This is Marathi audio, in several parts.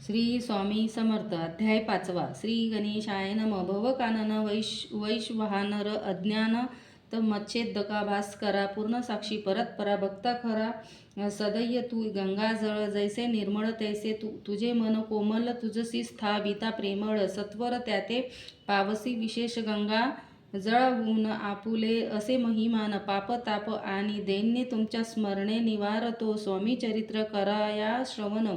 श्री स्वामी समर्थ. अध्याय 5. श्री गणेशाय नम. भवकानन वैश्वानर अज्ञान मच्छेदका भास्करा पूर्ण साक्षी परतपरा भक्ता खरा सदैय तू गंगाजळ जैसे निर्मळ तैसे तुझे मन कोमल तुझसी स्थाविता प्रेमळ सत्वर त्याते पावसी विशेष गंगा जळवून आपुले असे महिमान पाप ताप आणि दैन्य तुमच्या स्मरणे निवारतो. स्वामी चरित्र कराया श्रवण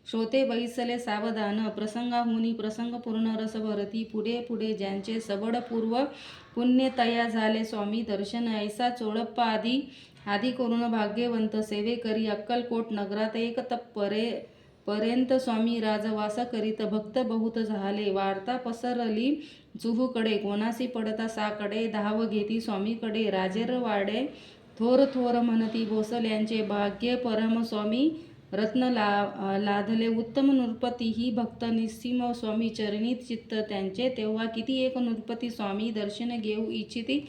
श्रोते बैसले सावधान प्रसंगाहुनी प्रसंग पूर्ण रस भरती पुढे पुढे ज्यांचे सबड पूर्व पुण्य तया झाले स्वामी दर्शन ऐसा चोळप्पा आदी करून भाग्यवंत सेवे करी अक्कलकोट नगरात एक पर्यंत स्वामी राजवास करीत भक्त बहुत झाले. वार्ता पसरली चुहूकडे कोणासी पडता साकडे धाव घेती स्वामीकडे राजेर वाडे थोर थोर म्हणती भोसल्यांचे भाग्य परम स्वामी रत्न लाधले उत्तम नृपती ही भक्त निस्सीम स्वामी चरणी चित्त त्यांचे तेव्हा किती एक नृपती स्वामी दर्शन घेऊ इच्छिती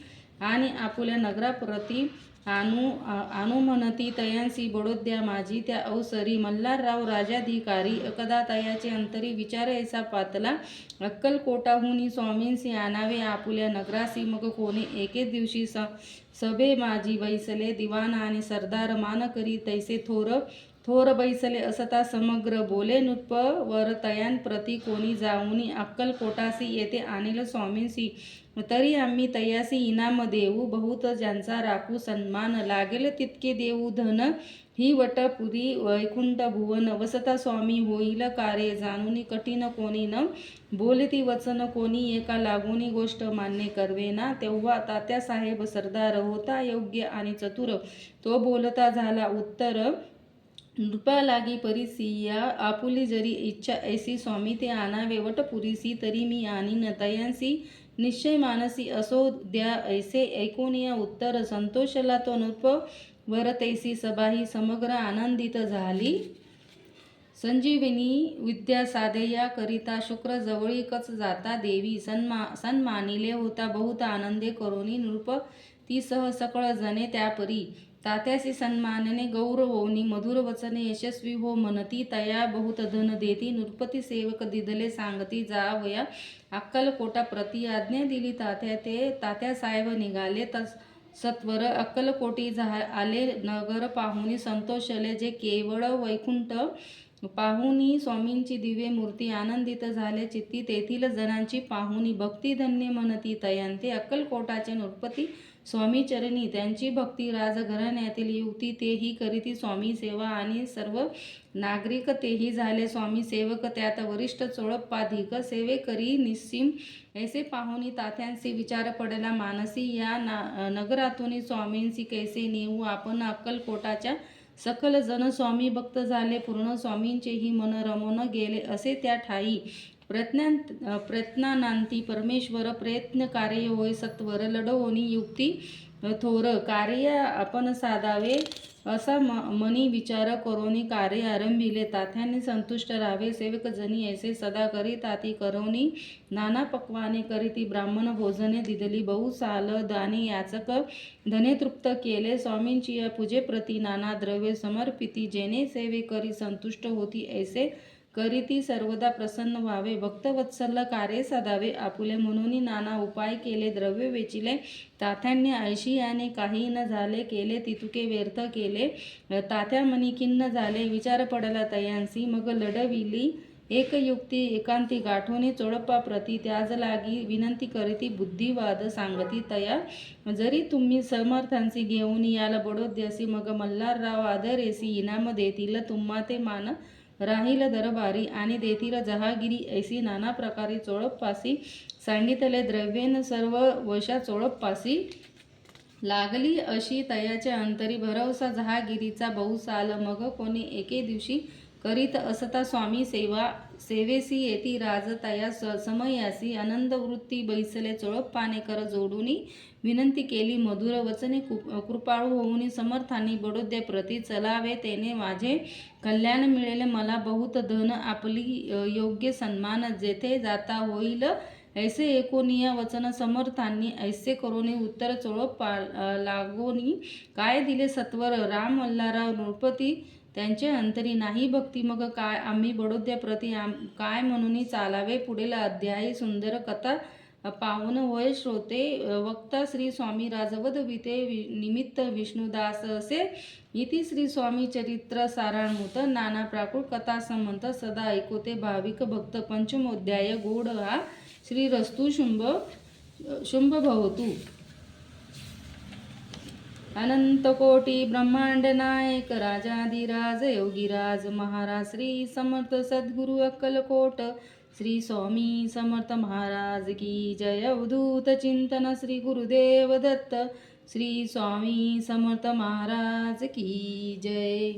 आणि आपुल्या नगराप्रती आणू म्हणती तयांसी बडोद्या माझी त्या अवसरी मल्हारराव राजाधिकारी अकदा तयाचे अंतरी विचार ऐसा पातला अक्कलकोटाहुनी स्वामींसी आणावे आपुल्या नगरासी मग कोणी एके दिवशी सभे माझी बैसले दिवाण आणि सरदार मान करी तैसे थोर बैसले असता समग्र बोले नुप वर तयान प्रती कोणी जाऊनी अक्कलकोटासी येथे आणील स्वामींसी तरी आम्ही तयासी इनाम देऊ बहुत ज्यांचा राखू सन्मान लागेल तितके देऊ धन ही वटपुरी वैकुंठ भुवन वसता स्वामी होईल कार्य जाणून कठीण कोणी न बोलती वचन कोणी एका लागूनी गोष्ट मान्य करवेना. तेव्हा तात्यासाहेब सरदार होता योग्य आणि चतुर तो बोलता झाला उत्तर नृपा लागी परिसिया आपुली जरी इच्छा ऐसी स्वामी ते आणावे वटपुरीसी तरी मी आणीन तयांसी निश्चय मानसी असो द्या ऐसे ऐकोनिया उत्तर संतोषला तो नृप वर तैसी सभाही समग्र आनंदित झाली. संजीविनी विद्या साधया करिता शुक्र जवळीकच जाता देवी सन्मानिले होता बहुत आनंदे करोनी नृप ती सह सकळ जने त्यापरी तात्यासी सन्मानने गौरवोनी मधुर वचने यशस्वी हो म्हणती तया बहुत धन देती नृपती सेवक दिदले सांगती जावया अक्कलकोटा प्रति आज्ञा दिली तात्यासाहेब निघाले सत्वर अक्कलकोटी आले नगर पाहुनी संतोषले जे केवळ वैकुंठ पाहुनी स्वामींची दिव्य मूर्ती आनंदित झाले चित्ती तेथील जनांची पाहुनी भक्तिधन्य म्हणती तयांते अक्कलकोटाचे नृपती स्वामी चरणी त्यांची भक्ती राजघराण्यातील युवती तेही करीती स्वामी सेवा आणि सर्व नागरिक तेही झाले स्वामी सेवक त्यात वरिष्ठ चोळप्पाधिक सेवे करी निस्सीम ऐसे पाहुनी तात्यांसी विचार पडला मानसी या नगरातून स्वामींसी कैसे नेऊ आपण अक्कलकोटाच्या सकल जन स्वामी भक्त झाले पूर्ण स्वामींचेही मन रमून गेले असे त्या ठाई प्रयत्नांती परमेश्वर प्रयत्न कार्य होय सत्वर लढवोनी युक्ती थोर कार्य आपण साधावे असा मनी विचार करोनी कार्य आरंभिले. तात्यांनी संतुष्ट राहावे सेवक जनी ऐसे सदा करी ताती करोनी नाना पक्वाने करीती ब्राह्मण भोजने दिदली बहुसाल दाने याचक धने तृप्त केले स्वामींची या पूजेप्रती नाना द्रव्य समर्पिती जेने सेवे करी संतुष्ट होती ऐसे करीती सर्वदा प्रसन्न व्हावे भक्तवत्सल कार्य साधावे आपुले म्हणून नाना उपाय केले द्रव्य वेचिले तात्यांनी ऐशियाने काही न झाले केले तितुके व्यर्थ केले तात्या मनी खिन्न झाले विचार पडला तयांसी मग लढविली एक युक्ती एकांती गाठोनी चोळप्पा प्रती त्याज लागी विनंती करीती बुद्धिवाद सांगती तया जरी तुम्ही समर्थांची घेऊन याल बडोद्यासी मग मल्हारराव आदरेसी इनाम देतील तुम्हा ते मान राहील दरबारी आणि देतील जहागिरी ऐसी नाना प्रकारे चोळप्पासी सांगितले द्रव्येन सर्व वशा चोळप्पासी लागली अशी तयाच्या अंतरी भरवसा जहागिरीचा बहुसाल मग कोणी एके दिवशी करीत असता स्वामी सेवेसी येती राज तया समयासी आनंद वृत्ती बैसले चोळप्पाने कर जोडूनी विनंती केली मधुर वचने कृपाळू होऊन समर्थांनी बडोद्या प्रती चलावे तेने माझे कल्याण मिळेल मला बहुत धन आपली योग्य सन्मान जेथे जाता होईल ऐसे एकोनिया वचन समर्थांनी ऐसे करोनी उत्तर चोळप्पा लागोनी काय दिले सत्वर राम मल्हारराव नृपती त्यांचे अंतरी नाही भक्ती मग काय आम्ही बडोद्याप्रती काय म्हणून चालावे. पुढील अध्यायी सुंदर कथा पाहून होय श्रोते. वक्ता श्री स्वामी राजवद विते निमित्त विष्णुदास असे इति श्री स्वामी चरित्र सारांमुत नाना प्राकृत कथा संमत सदा ऐकोते भाविक भक्त. पंचमोध्याय गोड हा श्रीरस्तु शुंभ भवतु. अनंत कोटी ब्रह्मांड नायक राजाधिराज योगीराज महाराज श्री समर्थ सद्गुरु अक्कलकोट श्री स्वामी समर्थ महाराज की जय. अवधूत चिंतन श्री गुरुदेव दत्त श्री स्वामी समर्थ महाराज की जय.